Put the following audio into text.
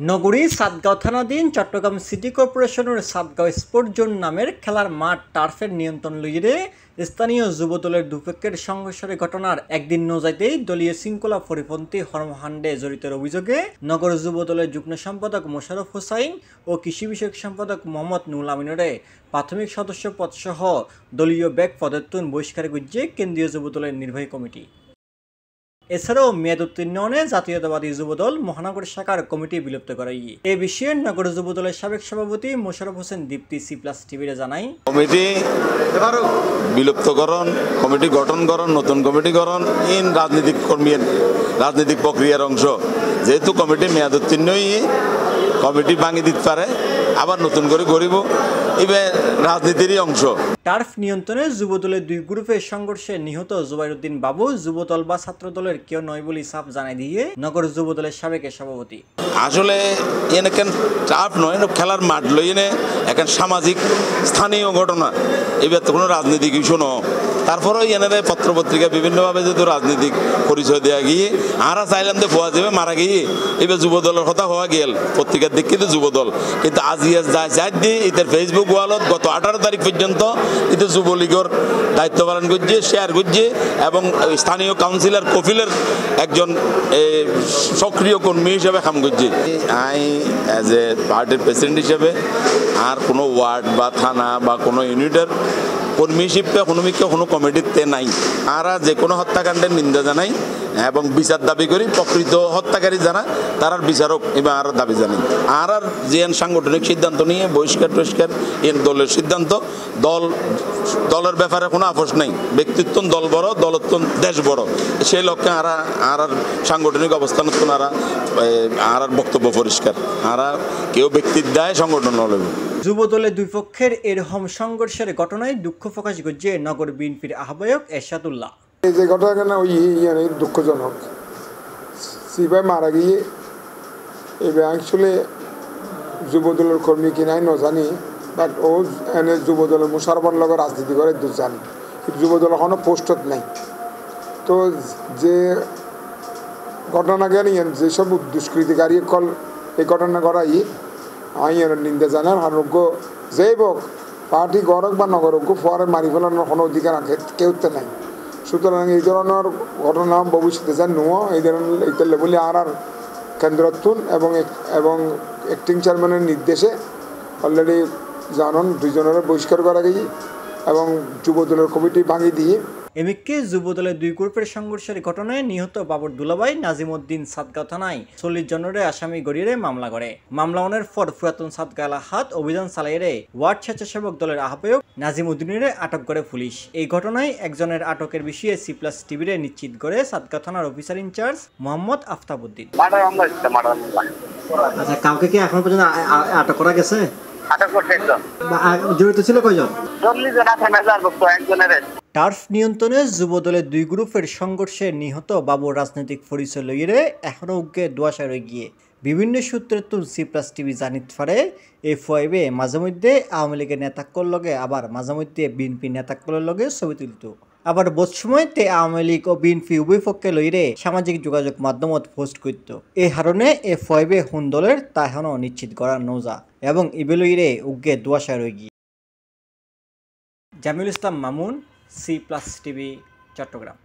নগরী সাতগাঁও থানাধীন চট্টগ্রাম সিটি কর্পোরেশনের সাতগাঁও স্পোর্ট জোন নামের খেলার মাঠ টার্ফের নিয়ন্ত্রণ লইয়ে স্থানীয় যুবদলের দুপক্ষের সংঘর্ষের ঘটনার একদিন নজাইতেই দলীয় শৃঙ্খলা পরিপন্থী কর্মকাণ্ডে জড়িতের অভিযোগে নগর যুবদলের যুগ্ম সম্পাদক মোশাররফ হোসাইন ও কৃষি বিষয়ক সম্পাদক মোহাম্মদ নুল আমিনরে প্রাথমিক সদস্য পদসহ দলীয় ব্যাগ পদত্যাপন বহিষ্কার করছে কেন্দ্রীয় যুবদলের নির্বাহী কমিটি। এছাড়াও মেয়াদ উত্তীর্ণে জাতীয়তাবাদী যুবদল মহানগর শাখার কমিটি বিলুপ্ত করাই। এ বিষয়ে নগর যুবদলের সাবেক সভাপতি মোশাররফ হোসেন দীপ্তি C+ টিভিতে জানাই, কমিটি বিলুপ্তকরণ, কমিটি গঠনকরণ, নতুন কমিটিকরণ ইন রাজনৈতিক কর্মীর রাজনৈতিক প্রক্রিয়ার অংশ। যেহেতু কমিটি মেয়াদ উত্তীর্ণ কমিটি ভাঙি দিতে পারে, আবার নতুন করে গড়িব, এবার রাজনীতিরই অংশ। টার্ফ নিয়ন্ত্রণে যুবদলের দুই গ্রুপের সংঘর্ষে নিহত জুবাইরউদ্দিন বাবু যুবদল বা ছাত্রদলের কেউ নয় বলে সাফ জানাই দিয়ে নগর যুবদলের সাবেক সভাপতি। আসলে এখান টার্ফ নয়, খেলার মাঠ লই এনে এখন সামাজিক স্থানীয় ঘটনা, এবার তো কোনো রাজনৈতিক ইস্যু ন। তারপরেও এনারে পত্রপত্রিকা বিভিন্নভাবে যেহেতু রাজনৈতিক পরিচয় দেওয়া গিয়ে আরা চাইলাম যে ভুয়া যাবে মারা গিয়ে এবার যুবদলের কথা হওয়া গেল পত্রিকার দিক কিন্তু যুবদল, কিন্তু আজি যাই দিয়ে এদের ফেসবুক ওয়ালত গত 18 তারিখ পর্যন্ত এতে যুবলীগের দায়িত্ব পালন করছে, শেয়ার করছে এবং স্থানীয় কাউন্সিলর কফিলের একজন সক্রিয় কর্মী হিসেবে কাম করছে। আমি অ্যাজ এ পার্টির প্রেসিডেন্ট হিসেবে আর কোনো ওয়ার্ড বা থানা বা কোনো ইউনিটের কর্মী হিসেবে কোনো কমিটিতে নাই। আরা যে কোনো হত্যাকাণ্ডের নিন্দা জানাই এবং বিচার দাবি করি, প্রকৃত হত্যাকারী জানা তার বিচারক এবং আর দাবি জানি। আর যে সাংগঠনিক সিদ্ধান্ত নিয়ে বহিষ্কার টহিষ্কার এর দলের সিদ্ধান্ত, দলের ব্যাপারে কোনো আপোষ নেই। ব্যক্তিত্ব দল বড়, দলত্ব দেশ বড়, সেই লক্ষ্যে আর সাংগঠনিক অবস্থান আর বক্তব্য পরিষ্কার। আর কেউ ব্যক্তির দায় সংগঠন হলে যুবদলের দুই পক্ষের এরকম সংঘর্ষের ঘটনায় দুঃখ প্রকাশ করছে নগর বিএনপির আহ্বায়ক এরশাদুল্লাহ। এই যে ঘটনা ওই দুঃখজনক, সিপাই মারা গিয়ে এবার অ্যাকচুয়ালি যুবদলের কর্মী কিনাই নজানি, বাট ও এনে যুবদলের মুশারফর লগে রাজনীতি করে জানি, কিন্তু যুবদলের কোনো পোস্টত নাই। তো যে ঘটনা জ্ঞানী যেসব দুষ্কৃতিকারী কল এই ঘটনা করাই আমি নিন্দা জানার আরোগ্য যেই হোক পার্টি গড়ক বা নগরক পরে মারি ফেলানোর কোনো অধিকার কেউতে নাই। সুতরাং এই ধরনের ঘটনা ভবিষ্যতে যেন নো এই ধরনের এই বলে আর কেন্দ্রত্বন এবং অ্যাক্টিং চেয়ারম্যানের নির্দেশে অলরেডি জানন দুইজনের বহিষ্কার করা গিয়ে এবং যুবদলের কমিটি ভাঙিয়ে দিয়ে এমিককে যুবদলের দুই গ্রুপের সংঘর্ষের ঘটনায় নিহত বাবর দুলাভাই নাজিমউদ্দিন সাতগাঁও থানায় 40 জনের আসামি গড়িয়ে মামলা করে। মামলানের পর পুরাতন সাতগাঁও এলাকাত অভিযান চালাইয়ে ওয়ার্ড স্বেচ্ছাসেবক দলের আহ্বায়ক নাজিমউদ্দিনের আটক করে পুলিশ। এই ঘটনায় একজনের আটকের বিষয়ে C+ টিভিরে নিশ্চিত করে সাতগাঁও থানার অফিসার ইনচার্জ মোহাম্মদ আফতাবউদ্দিন। আচ্ছা, কাউকে কি এখন পর্যন্ত আটক করা গেছে? জড়িত ছিল কয়জন? টার্ফ নিয়ন্ত্রণে যুবদলের দুই গ্রুপের সংঘর্ষে নিহত বাবুর রাজনৈতিক পরিচয় লইয়ে এখনও উগ্রে দোয়াশা রয়ে গিয়ে বিভিন্ন সূত্রের C+ টিভি জানিত পারে এই ফয়েবে মাঝে মধ্যে আওয়ামী লীগের নেতাক্কর লগে আবার মাঝে মধ্যে বিএনপি নেতাক্করের লগে ছবি তুলত। আবার বোধ সময়তে আওয়ামী লীগ ও বিএনপি উভয় পক্ষে লইরে সামাজিক যোগাযোগ মাধ্যমত পোস্ট করত। এই কারণে এই ফয়েবে হুন দলের তা এখনও নিশ্চিত করা নৌজা এবং ইবে লইরে উগ্রে দোয়াশা রয়ে গিয়ে। জামিউল ইসলাম মামুন, C+ টিভি, চট্টগ্রাম।